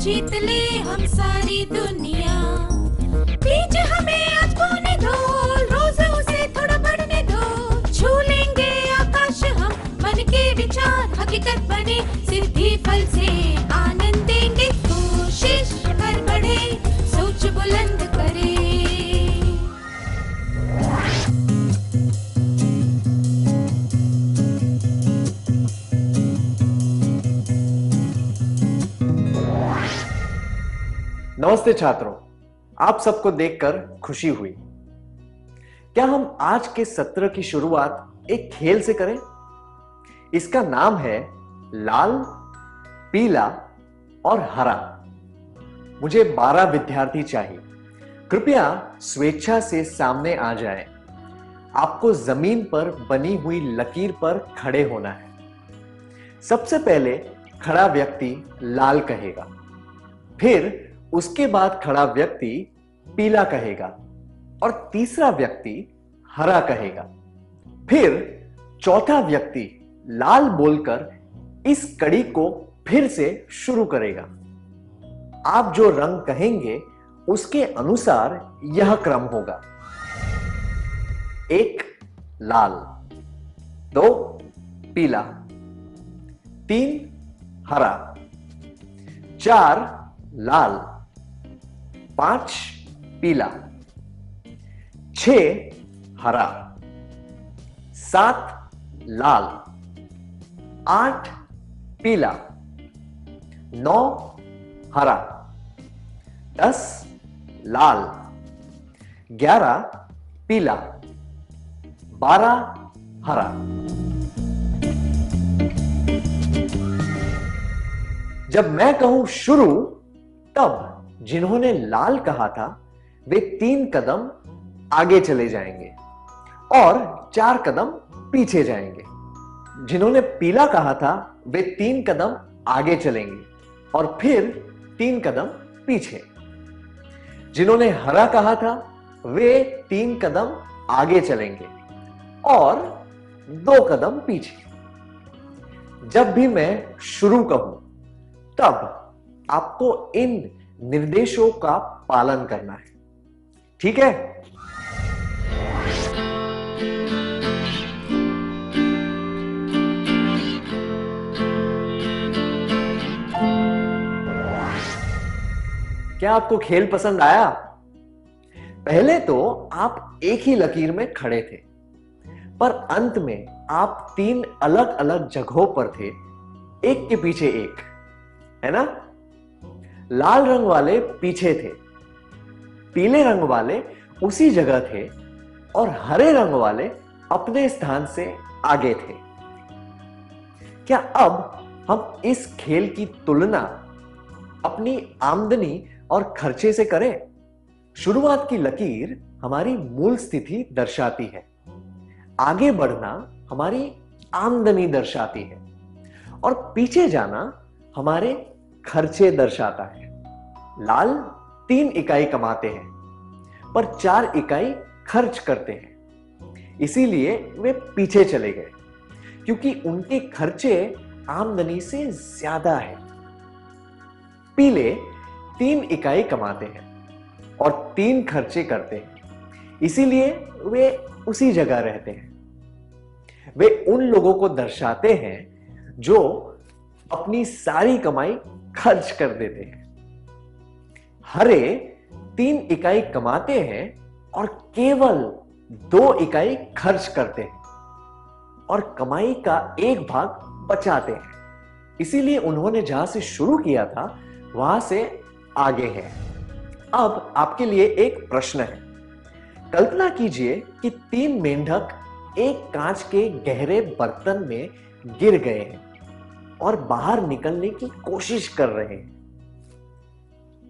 जीत ले हम सारी दुनिया। बीच हमें आज बोने दो, रोज उसे थोड़ा बढ़ने दो। छू लेंगे आकाश हम, मन के विचार हकीकत बने। सिद्धि फल से आनंद देंगे, कोशिश कर बढ़े, सोच बुलंद करे। नमस्ते छात्रों, आप सबको देखकर खुशी हुई। क्या हम आज के सत्र की शुरुआत एक खेल से करें? इसका नाम है लाल, पीला और हरा। मुझे 12 विद्यार्थी चाहिए। कृपया स्वेच्छा से सामने आ जाएं। आपको जमीन पर बनी हुई लकीर पर खड़े होना है। सबसे पहले खड़ा व्यक्ति लाल कहेगा, फिर उसके बाद खड़ा व्यक्ति पीला कहेगा और तीसरा व्यक्ति हरा कहेगा। फिर चौथा व्यक्ति लाल बोलकर इस कड़ी को फिर से शुरू करेगा। आप जो रंग कहेंगे उसके अनुसार यह क्रम होगा: 1 लाल, 2 पीला, 3 हरा, 4 लाल, 5 पीला, 6 हरा, 7 लाल, 8 पीला, 9 हरा, 10 लाल, 11 पीला, 12 हरा। जब मैं कहूं शुरू, तब जिन्होंने लाल कहा था वे 3 कदम आगे चले जाएंगे और 4 कदम पीछे जाएंगे। जिन्होंने पीला कहा था वे 3 कदम आगे चलेंगे और फिर 3 कदम पीछे। जिन्होंने हरा कहा था वे 3 कदम आगे चलेंगे और 2 कदम पीछे। जब भी मैं शुरू कहूं, तब आपको इन निर्देशों का पालन करना है, ठीक है? क्या आपको खेल पसंद आया? पहले तो आप एक ही लकीर में खड़े थे, पर अंत में आप 3 अलग अलग जगहों पर थे, एक के पीछे एक, है ना? लाल रंग वाले पीछे थे, पीले रंग वाले उसी जगह थे और हरे रंग वाले अपने स्थान से आगे थे। क्या अब हम इस खेल की तुलना अपनी आमदनी और खर्चे से करें? शुरुआत की लकीर हमारी मूल स्थिति दर्शाती है, आगे बढ़ना हमारी आमदनी दर्शाती है और पीछे जाना हमारे खर्चे दर्शाता है। लाल 3 इकाई कमाते हैं पर 4 इकाई खर्च करते हैं, इसीलिए वे पीछे चले गए क्योंकि उनके खर्चे आमदनी से ज्यादा है। पीले 3 इकाई कमाते हैं और 3 खर्चे करते हैं, इसीलिए वे उसी जगह रहते हैं। वे उन लोगों को दर्शाते हैं जो अपनी सारी कमाई खर्च कर देते हैं। हरे 3 इकाई कमाते हैं और केवल 2 इकाई खर्च करते हैं और कमाई का एक भाग बचाते हैं, इसीलिए उन्होंने जहां से शुरू किया था वहां से आगे हैं। अब आपके लिए एक प्रश्न है। कल्पना कीजिए कि 3 मेंढक एक कांच के गहरे बर्तन में गिर गए हैं और बाहर निकलने की कोशिश कर रहे हैं।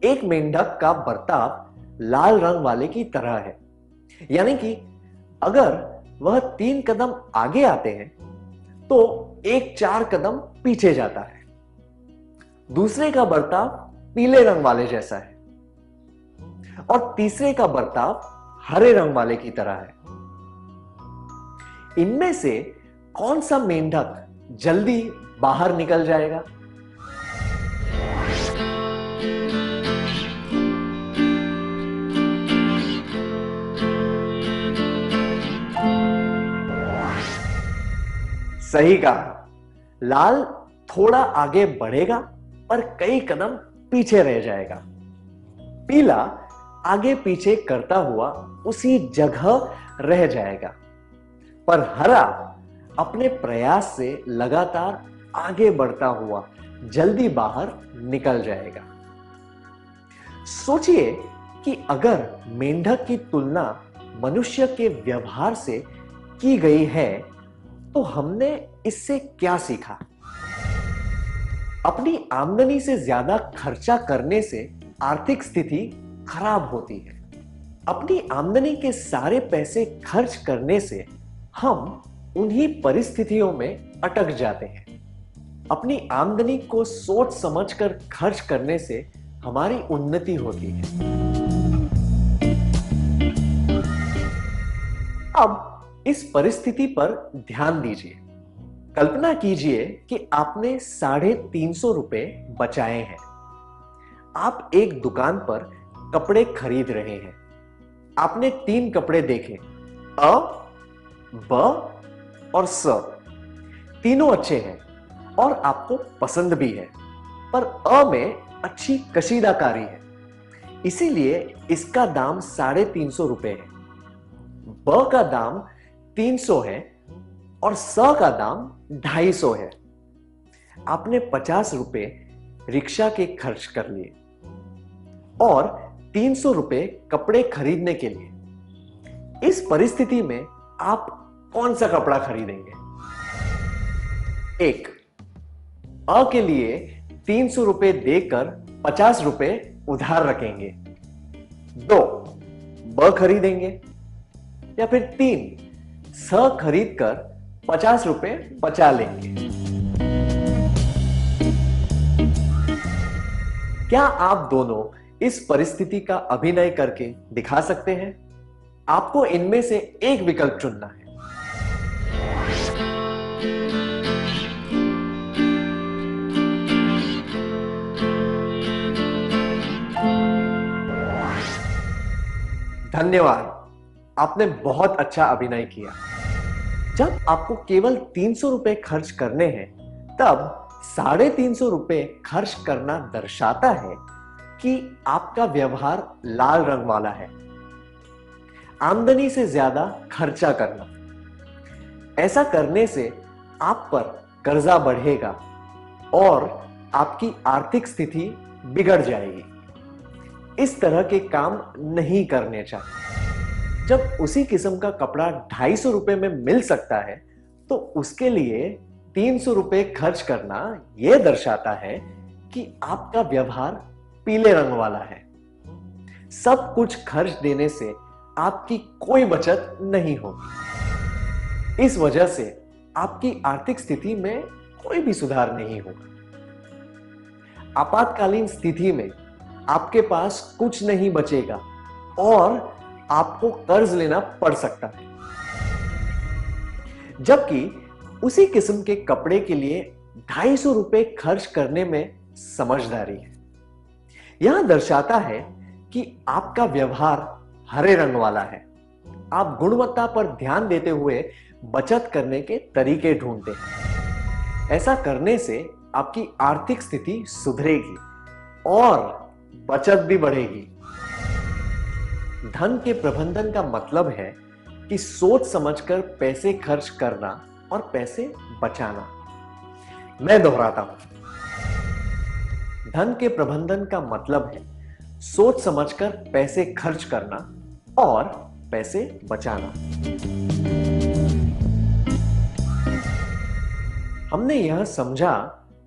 एक मेंढक का बर्ताव लाल रंग वाले की तरह है, यानी कि अगर वह 3 कदम आगे आते हैं तो एक 4 कदम पीछे जाता है। दूसरे का बर्ताव पीले रंग वाले जैसा है और तीसरे का बर्ताव हरे रंग वाले की तरह है। इनमें से कौन सा मेंढक जल्दी बाहर निकल जाएगा? सही कहा। लाल थोड़ा आगे बढ़ेगा पर कई कदम पीछे रह जाएगा। पीला आगे पीछे करता हुआ उसी जगह रह जाएगा, पर हरा अपने प्रयास से लगातार आगे बढ़ता हुआ जल्दी बाहर निकल जाएगा। सोचिए कि अगर मेंढक की तुलना मनुष्य के व्यवहार से की गई है तो हमने इससे क्या सीखा? अपनी आमदनी से ज्यादा खर्चा करने से आर्थिक स्थिति खराब होती है। अपनी आमदनी के सारे पैसे खर्च करने से हम उन्हीं परिस्थितियों में अटक जाते हैं। अपनी आमदनी को सोच समझकर खर्च करने से हमारी उन्नति होती है। अब इस परिस्थिति पर ध्यान दीजिए। कल्पना कीजिए कि आपने 350 रुपए बचाए हैं। आप एक दुकान पर कपड़े खरीद रहे हैं। आपने 3 कपड़े देखे, अ, ब और स। तीनों अच्छे हैं और आपको पसंद भी है, पर अ में अच्छी कशीदाकारी है, इसीलिए इसका दाम 350 रुपए है। ब का दाम 300 है और स का दाम 250 है। आपने 50 रुपए रिक्शा के खर्च कर लिए और 300 रुपए कपड़े खरीदने के लिए। इस परिस्थिति में आप कौन सा कपड़ा खरीदेंगे? 1, अ के लिए 300 रुपए देकर 50 रुपए उधार रखेंगे। 2, ब खरीदेंगे। या फिर 3, स खरीद कर 50 रुपए बचा लेंगे। क्या आप दोनों इस परिस्थिति का अभिनय करके दिखा सकते हैं? आपको इनमें से एक विकल्प चुनना है। धन्यवाद, आपने बहुत अच्छा अभिनय किया। जब आपको केवल 300 रुपए खर्च करने हैं, तब 350 रुपए खर्च करना दर्शाता है कि आपका व्यवहार लाल रंग वाला है। आमदनी से ज्यादा खर्चा करना। ऐसा करने से आप पर कर्जा बढ़ेगा और आपकी आर्थिक स्थिति बिगड़ जाएगी। इस तरह के काम नहीं करने चाहिए। जब उसी किस्म का कपड़ा 250 रुपए में मिल सकता है, तो उसके लिए 300 रुपए खर्च करना यह दर्शाता है कि आपका व्यवहार पीले रंग वाला है। सब कुछ खर्च देने से आपकी कोई बचत नहीं होगी। इस वजह से आपकी आर्थिक स्थिति में कोई भी सुधार नहीं होगा। आपातकालीन स्थिति में आपके पास कुछ नहीं बचेगा और आपको कर्ज लेना पड़ सकता है। जबकि उसी किस्म के कपड़े के लिए 250 रुपए खर्च करने में समझदारी है। यह दर्शाता है कि आपका व्यवहार हरे रंग वाला है। आप गुणवत्ता पर ध्यान देते हुए बचत करने के तरीके ढूंढते हैं। ऐसा करने से आपकी आर्थिक स्थिति सुधरेगी और बचत भी बढ़ेगी। धन के प्रबंधन का मतलब है कि सोच समझकर पैसे खर्च करना और पैसे बचाना। मैं दोहराता हूं, धन के प्रबंधन का मतलब है सोच समझकर पैसे खर्च करना और पैसे बचाना। हमने यह समझा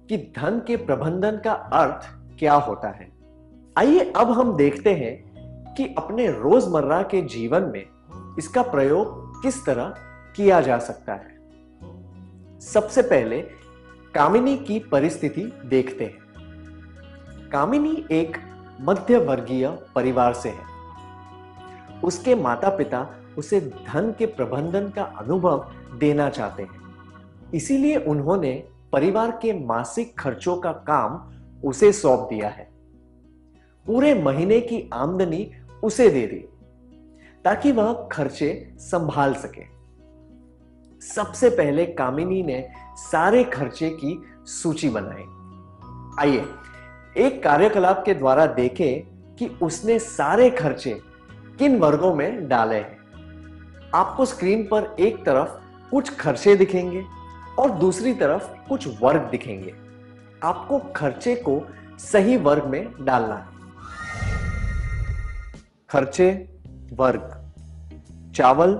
कि धन के प्रबंधन का अर्थ क्या होता है। आइए अब हम देखते हैं कि अपने रोजमर्रा के जीवन में इसका प्रयोग किस तरह किया जा सकता है। सबसे पहले कामिनी की परिस्थिति देखते हैं। कामिनी एक मध्य वर्गीय परिवार से है। उसके माता पिता उसे धन के प्रबंधन का अनुभव देना चाहते हैं, इसीलिए उन्होंने परिवार के मासिक खर्चों का काम उसे सौंप दिया है। पूरे महीने की आमदनी उसे दे दी ताकि वह खर्चे संभाल सके। सबसे पहले कामिनी ने सारे खर्चे की सूची बनाई। आइए एक कार्यकलाप के द्वारा देखें कि उसने सारे खर्चे किन वर्गों में डाले हैं। आपको स्क्रीन पर एक तरफ कुछ खर्चे दिखेंगे और दूसरी तरफ कुछ वर्ग दिखेंगे। आपको खर्चे को सही वर्ग में डालना है। खर्चे वर्ग: चावल,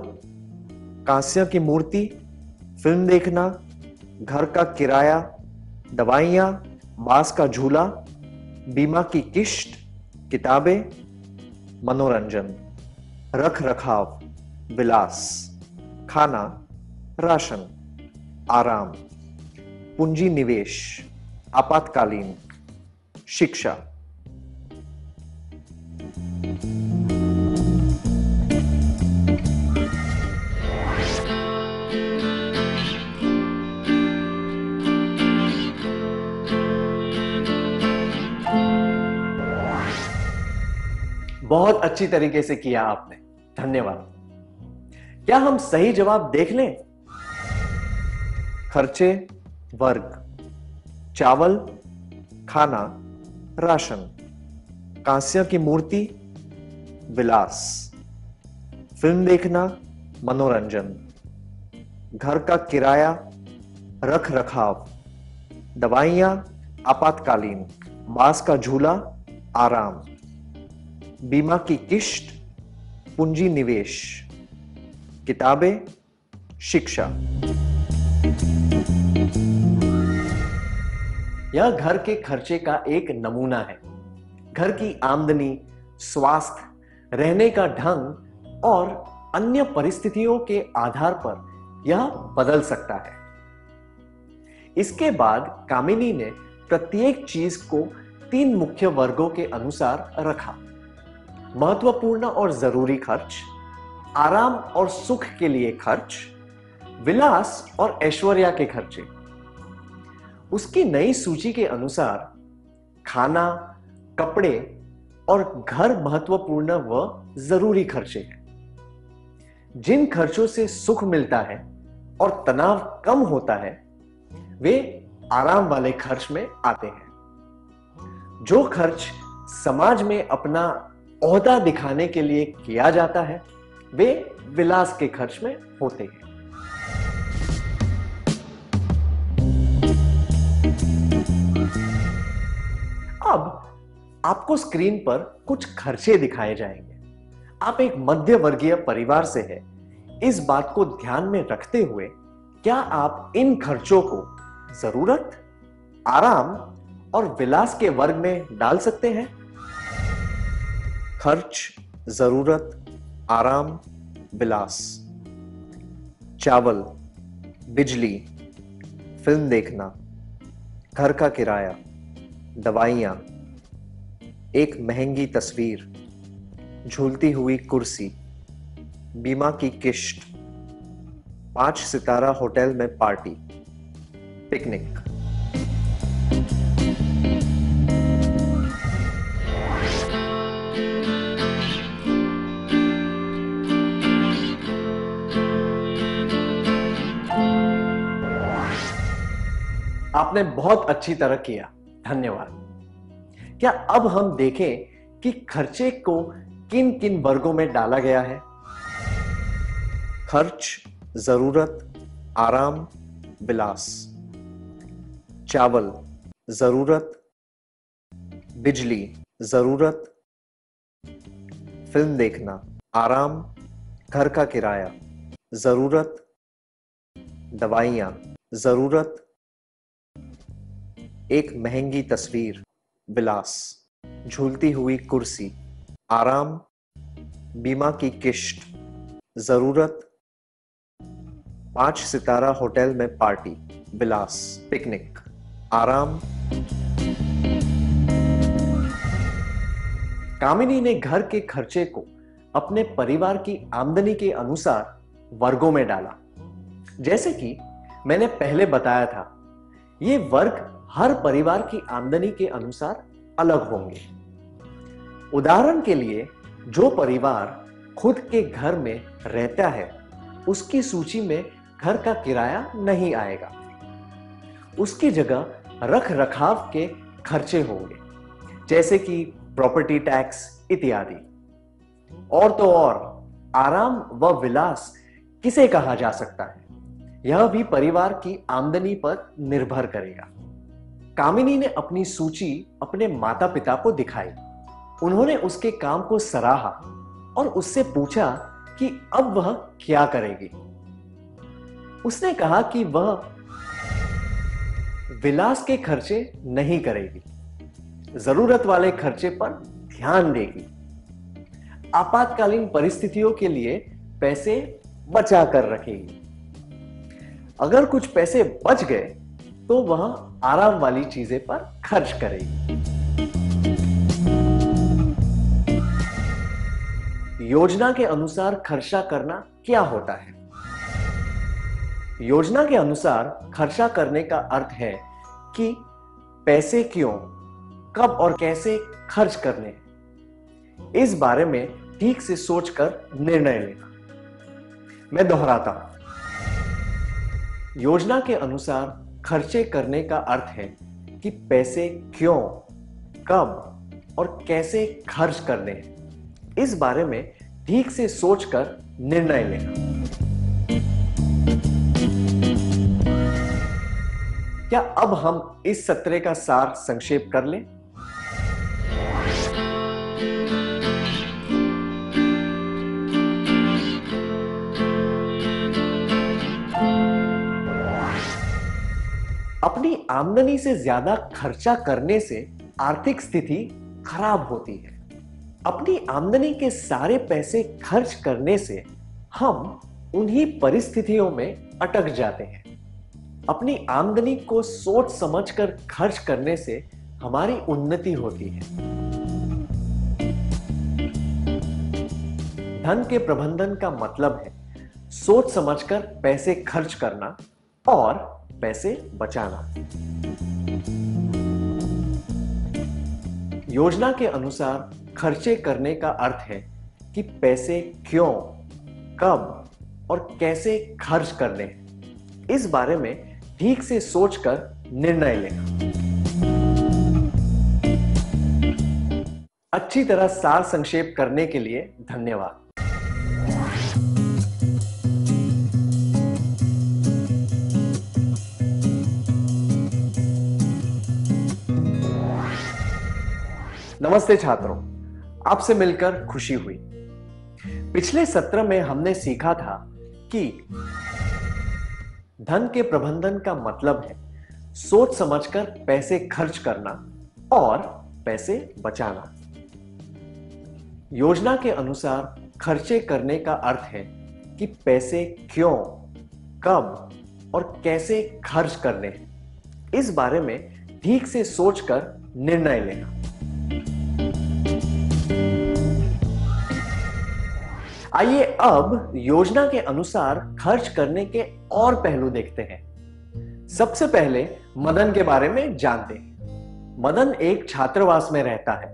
कांस्य की मूर्ति, फिल्म देखना, घर का किराया, दवाइयां, बांस का झूला, बीमा की किश्त, किताबें, मनोरंजन, रख रखाव, विलास, खाना, राशन, आराम, पूंजी निवेश, आपातकालीन, शिक्षा। बहुत अच्छी तरीके से किया आपने, धन्यवाद। क्या हम सही जवाब देख लें? खर्चे वर्ग: चावल, खाना, राशन, कांस्य की मूर्ति, विलास, फिल्म देखना, मनोरंजन, घर का किराया, रख रखाव, दवाइयां, आपातकालीन, बांस का झूला, आराम, बीमा की किश्त, पूंजी निवेश, किताबें, शिक्षा। यह घर के खर्चे का एक नमूना है। घर की आमदनी, स्वास्थ्य, रहने का ढंग और अन्य परिस्थितियों के आधार पर यह बदल सकता है। इसके बाद कामिनी ने प्रत्येक चीज को 3 मुख्य वर्गों के अनुसार रखा: महत्वपूर्ण और जरूरी खर्च, आराम और सुख के लिए खर्च, विलास और ऐश्वर्या के खर्चे। उसकी नई सूची के अनुसार खाना, कपड़े और घर महत्वपूर्ण व जरूरी खर्चे हैं। जिन खर्चों से सुख मिलता है और तनाव कम होता है वे आराम वाले खर्च में आते हैं। जो खर्च समाज में अपना ओहदा दिखाने के लिए किया जाता है वे विलास के खर्च में होते हैं। अब आपको स्क्रीन पर कुछ खर्चे दिखाए जाएंगे। आप एक मध्य वर्गीय परिवार से हैं। इस बात को ध्यान में रखते हुए क्या आप इन खर्चों को जरूरत, आराम और विलास के वर्ग में डाल सकते हैं? खर्च जरूरत, आराम, विलास: चावल, बिजली, फिल्म देखना, घर का किराया, दवाइयां, एक महंगी तस्वीर, झूलती हुई कुर्सी, बीमा की किश्त, 5 सितारा होटल में पार्टी, पिकनिक। आपने बहुत अच्छी तरह किया, धन्यवाद। क्या अब हम देखें कि खर्चे को किन किन वर्गों में डाला गया है? खर्च जरूरत, आराम, विलास: चावल जरूरत, बिजली जरूरत, फिल्म देखना, आराम, घर का किराया जरूरत, दवाइयां जरूरत, एक महंगी तस्वीर विलास, झूलती हुई कुर्सी आराम, बीमा की किश्त जरूरत, 5 सितारा होटल में पार्टी विलास, पिकनिक आराम। कामिनी ने घर के खर्चे को अपने परिवार की आमदनी के अनुसार वर्गों में डाला। जैसे कि मैंने पहले बताया था, ये वर्ग हर परिवार की आमदनी के अनुसार अलग होंगे। उदाहरण के लिए, जो परिवार खुद के घर में रहता है, उसकी सूची में घर का किराया नहीं आएगा। उसकी जगह रख रखाव के खर्चे होंगे, जैसे कि प्रॉपर्टी टैक्स इत्यादि। और तो और आराम व विलास किसे कहा जा सकता है, यह भी परिवार की आमदनी पर निर्भर करेगा। कामिनी ने अपनी सूची अपने माता पिता को दिखाई। उन्होंने उसके काम को सराहा और उससे पूछा कि अब वह क्या करेगी। उसने कहा कि वह विलास के खर्चे नहीं करेगी, जरूरत वाले खर्चे पर ध्यान देगी, आपातकालीन परिस्थितियों के लिए पैसे बचा कर रखेगी। अगर कुछ पैसे बच गए तो वह आराम वाली चीजें पर खर्च करेगी। योजना के अनुसार खर्चा करना क्या होता है? योजना के अनुसार खर्चा करने का अर्थ है कि पैसे क्यों, कब और कैसे खर्च करने हैं, इस बारे में ठीक से सोचकर निर्णय लेना। मैं दोहराता हूं, योजना के अनुसार खर्चे करने का अर्थ है कि पैसे क्यों, कब और कैसे खर्च करने हैं, इस बारे में ठीक से सोचकर निर्णय लेना। क्या अब हम इस सत्र का सार संक्षेप कर लें? अपनी आमदनी से ज्यादा खर्चा करने से आर्थिक स्थिति खराब होती है। अपनी आमदनी के सारे पैसे खर्च करने से हम उन्हीं परिस्थितियों में अटक जाते हैं। अपनी आमदनी को सोच समझकर खर्च करने से हमारी उन्नति होती है। धन के प्रबंधन का मतलब है सोच समझकर पैसे खर्च करना और पैसे बचाना। योजना के अनुसार खर्चे करने का अर्थ है कि पैसे क्यों, कब और कैसे खर्च करने हैं, इस बारे में ठीक से सोचकर निर्णय लेना। अच्छी तरह सार संक्षेप करने के लिए धन्यवाद। नमस्ते छात्रों, आपसे मिलकर खुशी हुई। पिछले सत्र में हमने सीखा था कि धन के प्रबंधन का मतलब है सोच समझकर पैसे खर्च करना और पैसे बचाना। योजना के अनुसार खर्चे करने का अर्थ है कि पैसे क्यों, कब और कैसे खर्च करने हैं, इस बारे में ठीक से सोचकर निर्णय लेना। आइए अब योजना के अनुसार खर्च करने के और पहलू देखते हैं। सबसे पहले मदन के बारे में जानते हैं। मदन एक छात्रावास में रहता है।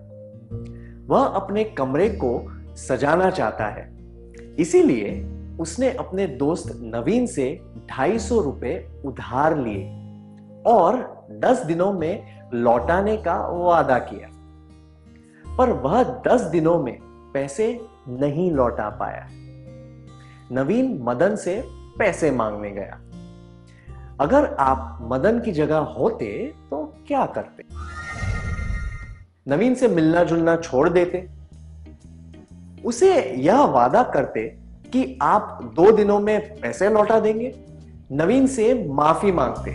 वह अपने कमरे को सजाना चाहता है, इसीलिए उसने अपने दोस्त नवीन से 250 रुपए उधार लिए और 10 दिनों में लौटाने का वादा किया। पर वह 10 दिनों में पैसे नहीं लौटा पाया। नवीन मदन से पैसे मांगने गया। अगर आप मदन की जगह होते तो क्या करते? नवीन से मिलना जुलना छोड़ देते, उसे यह वादा करते कि आप 2 दिनों में पैसे लौटा देंगे, नवीन से माफी मांगते।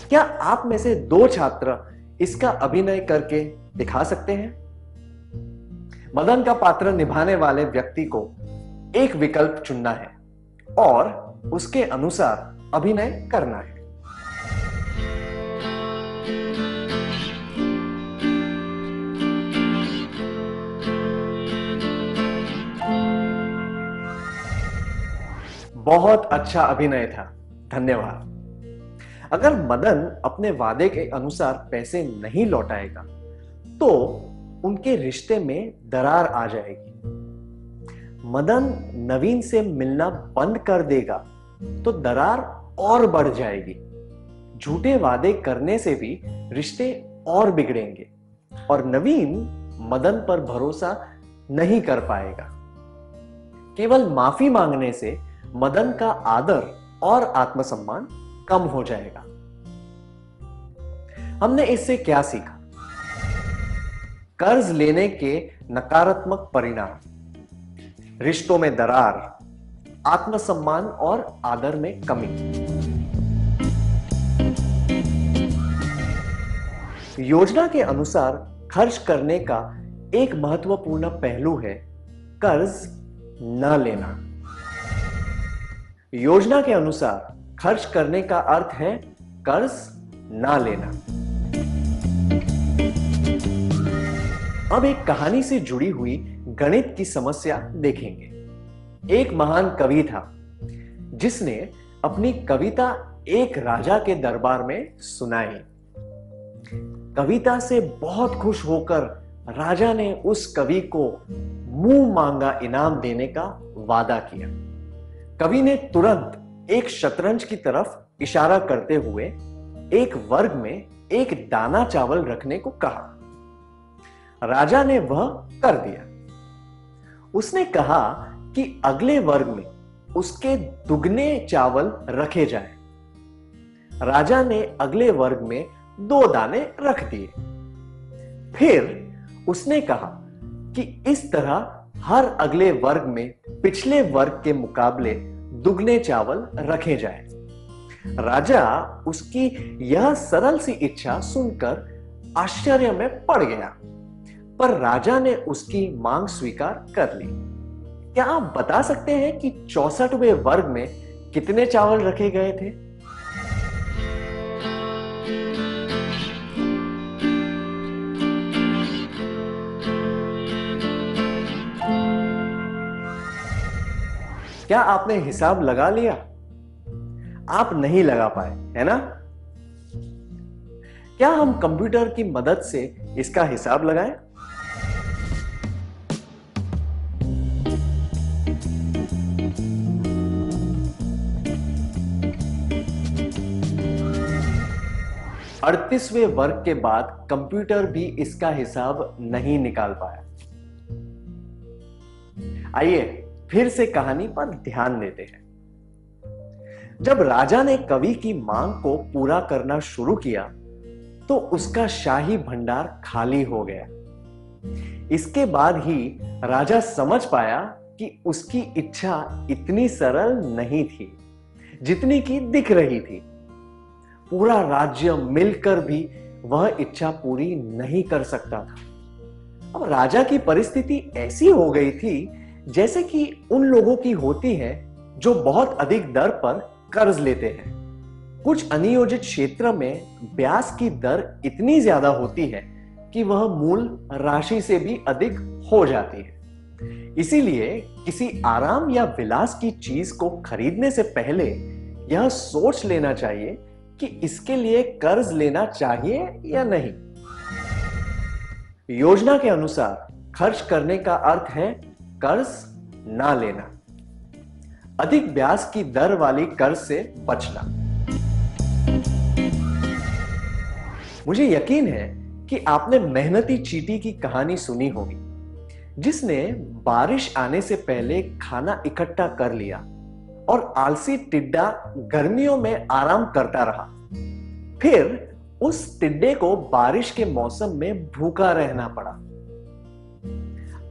क्या आप में से 2 छात्र इसका अभिनय करके दिखा सकते हैं? मदन का पात्र निभाने वाले व्यक्ति को एक विकल्प चुनना है और उसके अनुसार अभिनय करना है। बहुत अच्छा अभिनय था, धन्यवाद। अगर मदन अपने वादे के अनुसार पैसे नहीं लौटाएगा तो उनके रिश्ते में दरार आ जाएगी। मदन नवीन से मिलना बंद कर देगा तो दरार और बढ़ जाएगी। झूठे वादे करने से भी रिश्ते और बिगड़ेंगे और नवीन मदन पर भरोसा नहीं कर पाएगा। केवल माफी मांगने से मदन का आदर और आत्मसम्मान कम हो जाएगा। हमने इससे क्या सीखा? कर्ज लेने के नकारात्मक परिणाम, रिश्तों में दरार, आत्मसम्मान और आदर में कमी। योजना के अनुसार खर्च करने का एक महत्वपूर्ण पहलू है कर्ज न लेना। योजना के अनुसार खर्च करने का अर्थ है कर्ज ना लेना। अब एक कहानी से जुड़ी हुई गणित की समस्या देखेंगे। एक महान कवि था जिसने अपनी कविता एक राजा के दरबार में सुनाई। कविता से बहुत खुश होकर राजा ने उस कवि को मुंह मांगा इनाम देने का वादा किया। कवि ने तुरंत एक शतरंज की तरफ इशारा करते हुए एक वर्ग में एक दाना चावल रखने को कहा। राजा ने वह कर दिया। उसने कहा कि अगले वर्ग में उसके दुगने चावल रखे जाएं। राजा ने अगले वर्ग में 2 दाने रख दिए। फिर उसने कहा कि इस तरह हर अगले वर्ग में पिछले वर्ग के मुकाबले दुगने चावल रखे जाएं। राजा उसकी यह सरल सी इच्छा सुनकर आश्चर्य में पड़ गया, पर राजा ने उसकी मांग स्वीकार कर ली। क्या आप बता सकते हैं कि 64वें वर्ग में कितने चावल रखे गए थे? क्या आपने हिसाब लगा लिया? आप नहीं लगा पाए, है ना? क्या हम कंप्यूटर की मदद से इसका हिसाब लगाएं? अड़तीसवें वर्ग के बाद कंप्यूटर भी इसका हिसाब नहीं निकाल पाया। आइए फिर से कहानी पर ध्यान देते हैं। जब राजा ने कवि की मांग को पूरा करना शुरू किया तो उसका शाही भंडार खाली हो गया। इसके बाद ही राजा समझ पाया कि उसकी इच्छा इतनी सरल नहीं थी जितनी की दिख रही थी। पूरा राज्य मिलकर भी वह इच्छा पूरी नहीं कर सकता था। अब राजा की परिस्थिति ऐसी हो गई थी जैसे कि उन लोगों की होती है जो बहुत अधिक दर पर कर्ज लेते हैं। कुछ अनियोजित क्षेत्र में ब्याज की दर इतनी ज्यादा होती है कि वह मूल राशि से भी अधिक हो जाती है। इसीलिए किसी आराम या विलास की चीज को खरीदने से पहले यह सोच लेना चाहिए कि इसके लिए कर्ज लेना चाहिए या नहीं। योजना के अनुसार खर्च करने का अर्थ है कर्ज ना लेना, अधिक ब्याज की दर वाली कर्ज से बचना। मुझे यकीन है कि आपने मेहनती चींटी की कहानी सुनी होगी जिसने बारिश आने से पहले खाना इकट्ठा कर लिया और आलसी टिड्डा गर्मियों में आराम करता रहा। फिर उस टिड्डे को बारिश के मौसम में भूखा रहना पड़ा।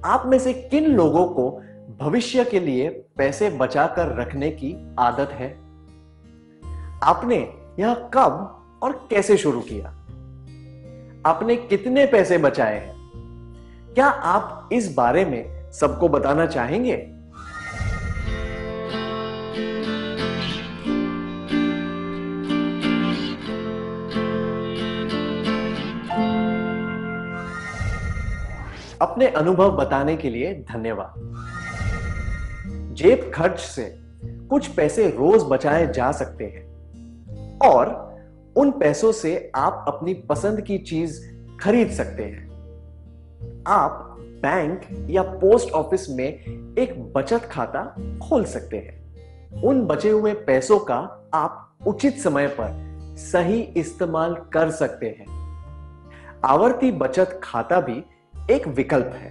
आप में से किन लोगों को भविष्य के लिए पैसे बचाकर रखने की आदत है? आपने यह कब और कैसे शुरू किया? आपने कितने पैसे बचाए हैं? क्या आप इस बारे में सबको बताना चाहेंगे? अपने अनुभव बताने के लिए धन्यवाद। जेब खर्च से कुछ पैसे रोज बचाए जा सकते हैं और उन पैसों से आप अपनी पसंद की चीज खरीद सकते हैं। आप बैंक या पोस्ट ऑफिस में एक बचत खाता खोल सकते हैं। उन बचे हुए पैसों का आप उचित समय पर सही इस्तेमाल कर सकते हैं। आवर्ती बचत खाता भी एक विकल्प है।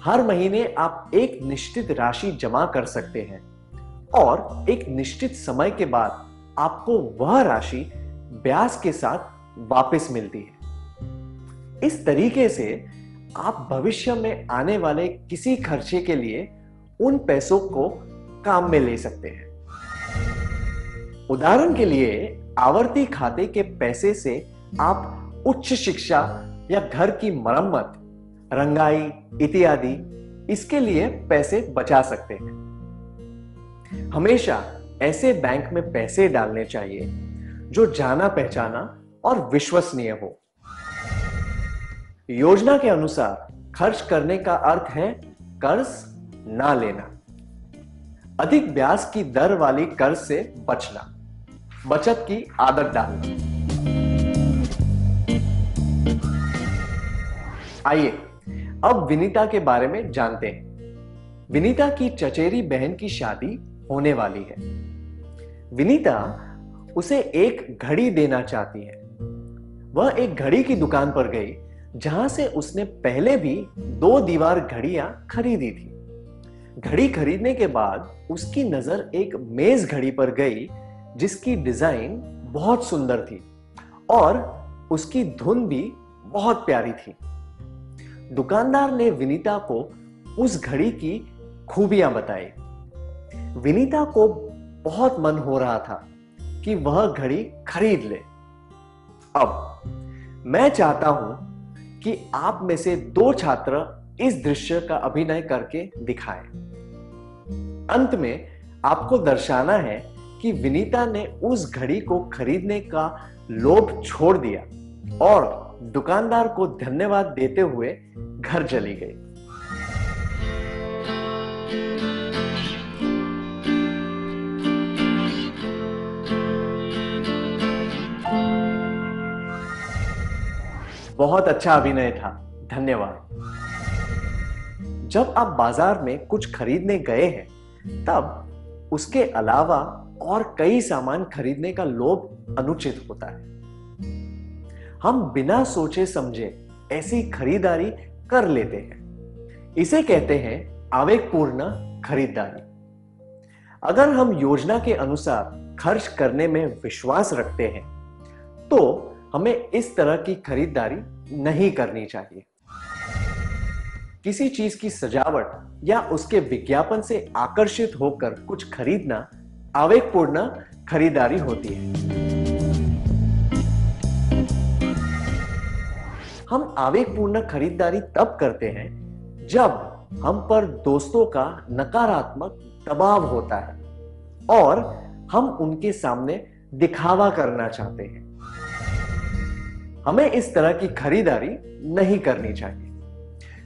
हर महीने आप एक निश्चित राशि जमा कर सकते हैं और एक निश्चित समय के बाद आपको वह राशि ब्याज के साथ वापस मिलती है। इस तरीके से आप भविष्य में आने वाले किसी खर्चे के लिए उन पैसों को काम में ले सकते हैं। उदाहरण के लिए आवर्ती खाते के पैसे से आप उच्च शिक्षा या घर की मरम्मत, रंगाई इत्यादि इसके लिए पैसे बचा सकते हैं। हमेशा ऐसे बैंक में पैसे डालने चाहिए जो जाना पहचाना और विश्वसनीय हो। योजना के अनुसार खर्च करने का अर्थ है कर्ज ना लेना, अधिक ब्याज की दर वाली कर्ज से बचना, बचत की आदत डालना। आइए अब विनीता के बारे में जानते हैं। विनीता की चचेरी बहन की शादी होने वाली है। विनीता उसे एक घड़ी देना चाहती है। वह एक घड़ी की दुकान पर गई जहां से उसने पहले भी 2 दीवार घड़ियां खरीदी थी। घड़ी खरीदने के बाद उसकी नजर एक मेज घड़ी पर गई जिसकी डिजाइन बहुत सुंदर थी और उसकी धुन भी बहुत प्यारी थी। दुकानदार ने विनीता को उस घड़ी की खूबियां बताई। विनीता को बहुत मन हो रहा था कि वह घड़ी खरीद ले। अब मैं चाहता हूं कि आप में से 2 छात्र इस दृश्य का अभिनय करके दिखाएं। अंत में आपको दर्शाना है कि विनीता ने उस घड़ी को खरीदने का लोभ छोड़ दिया और दुकानदार को धन्यवाद देते हुए घर चली गई। बहुत अच्छा अभिनय था, धन्यवाद। जब आप बाजार में कुछ खरीदने गए हैं तब उसके अलावा और कई सामान खरीदने का लोभ अनुचित होता है। हम बिना सोचे समझे ऐसी खरीदारी कर लेते हैं। इसे कहते हैं आवेगपूर्ण खरीदारी। अगर हम योजना के अनुसार खर्च करने में विश्वास रखते हैं तो हमें इस तरह की खरीदारी नहीं करनी चाहिए। किसी चीज की सजावट या उसके विज्ञापन से आकर्षित होकर कुछ खरीदना आवेगपूर्ण खरीदारी होती है। हम आवेगपूर्ण खरीदारी तब करते हैं जब हम पर दोस्तों का नकारात्मक दबाव होता है और हम उनके सामने दिखावा करना चाहते हैं। हमें इस तरह की खरीदारी नहीं करनी चाहिए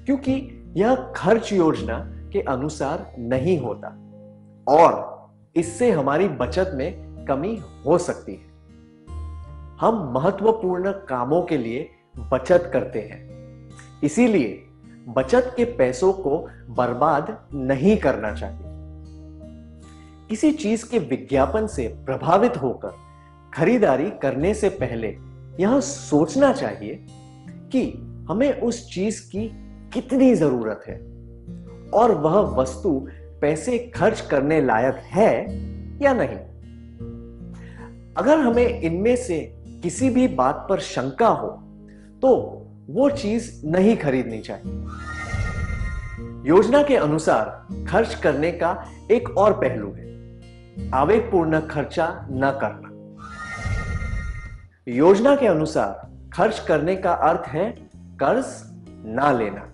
क्योंकि यह खर्च योजना के अनुसार नहीं होता और इससे हमारी बचत में कमी हो सकती है। हम महत्वपूर्ण कामों के लिए बचत करते हैं, इसीलिए बचत के पैसों को बर्बाद नहीं करना चाहिए। किसी चीज के विज्ञापन से प्रभावित होकर खरीदारी करने से पहले यह सोचना चाहिए कि हमें उस चीज की कितनी जरूरत है और वह वस्तु पैसे खर्च करने लायक है या नहीं। अगर हमें इनमें से किसी भी बात पर शंका हो तो वो चीज नहीं खरीदनी चाहिए। योजना के अनुसार खर्च करने का एक और पहलू है आवेगपूर्ण खर्चा न करना। योजना के अनुसार खर्च करने का अर्थ है कर्ज ना लेना,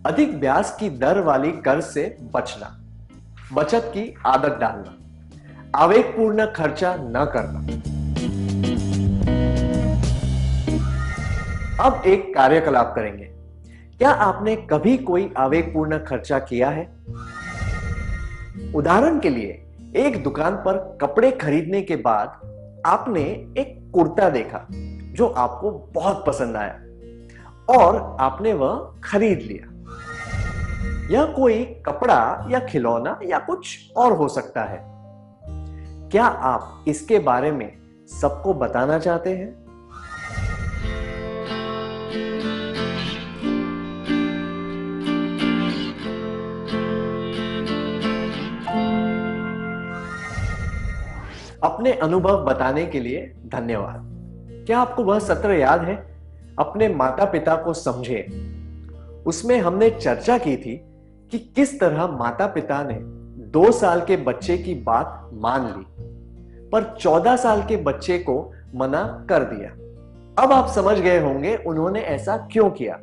अधिक ब्याज की दर वाली कर्ज से बचना, बचत की आदत डालना, आवेगपूर्ण खर्चा न करना। अब एक कार्यकलाप करेंगे। क्या आपने कभी कोई आवेगपूर्ण खर्चा किया है? उदाहरण के लिए एक दुकान पर कपड़े खरीदने के बाद आपने एक कुर्ता देखा जो आपको बहुत पसंद आया और आपने वह खरीद लिया। यह कोई कपड़ा या खिलौना या कुछ और हो सकता है। क्या आप इसके बारे में सबको बताना चाहते हैं? अपने अनुभव बताने के लिए धन्यवाद। क्या आपको वह सत्र याद है, अपने माता पिता को समझे? उसमें हमने चर्चा की थी कि किस तरह माता पिता ने 2 साल के बच्चे की बात मान ली, पर 14 साल के बच्चे को मना कर दिया। अब आप समझ गए होंगे उन्होंने ऐसा क्यों किया,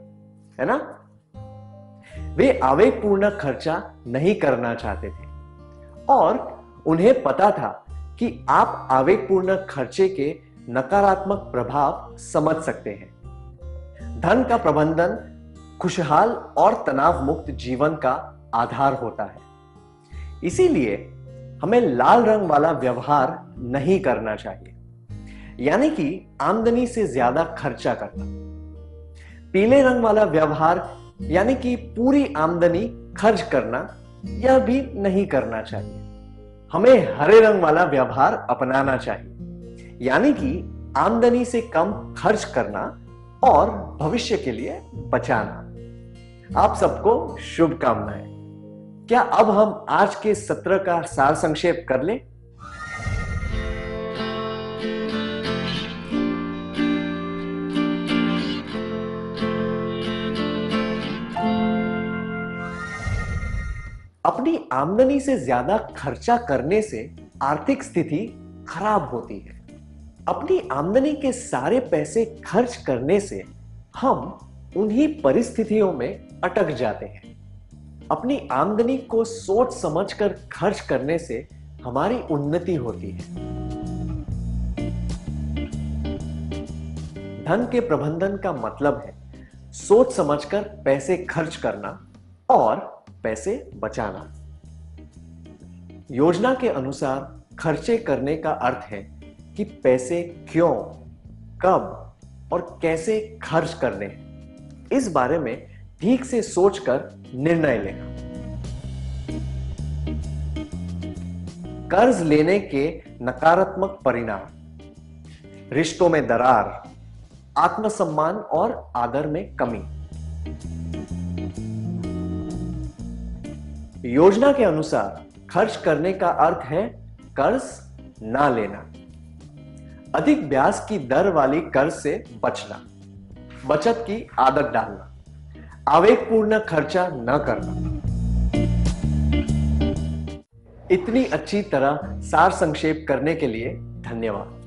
है ना? वे आवेगपूर्ण खर्चा नहीं करना चाहते थे और उन्हें पता था कि आप आवेगपूर्ण खर्चे के नकारात्मक प्रभाव समझ सकते हैं। धन का प्रबंधन खुशहाल और तनाव मुक्त जीवन का आधार होता है। इसीलिए हमें लाल रंग वाला व्यवहार नहीं करना चाहिए, यानी कि आमदनी से ज्यादा खर्चा करना। पीले रंग वाला व्यवहार यानी कि पूरी आमदनी खर्च करना, यह भी नहीं करना चाहिए। हमें हरे रंग वाला व्यवहार अपनाना चाहिए, यानी कि आमदनी से कम खर्च करना और भविष्य के लिए बचाना। आप सबको शुभकामनाएं। क्या अब हम आज के सत्र का सार संक्षेप कर लें? अपनी आमदनी से ज्यादा खर्चा करने से आर्थिक स्थिति खराब होती है। अपनी आमदनी के सारे पैसे खर्च करने से हम उन्हीं परिस्थितियों में अटक जाते हैं। अपनी आमदनी को सोच समझकर खर्च करने से हमारी उन्नति होती है। धन के प्रबंधन का मतलब है सोच समझकर पैसे खर्च करना और पैसे बचाना। योजना के अनुसार खर्चे करने का अर्थ है कि पैसे क्यों, कब और कैसे खर्च करने हैं, इस बारे में ठीक से सोचकर निर्णय लेना। कर्ज लेने के नकारात्मक परिणाम: रिश्तों में दरार, आत्मसम्मान और आदर में कमी। योजना के अनुसार खर्च करने का अर्थ है कर्ज ना लेना, अधिक ब्याज की दर वाली कर्ज से बचना, बचत की आदत डालना, आवेगपूर्ण खर्चा न करना। इतनी अच्छी तरह सार संक्षेप करने के लिए धन्यवाद।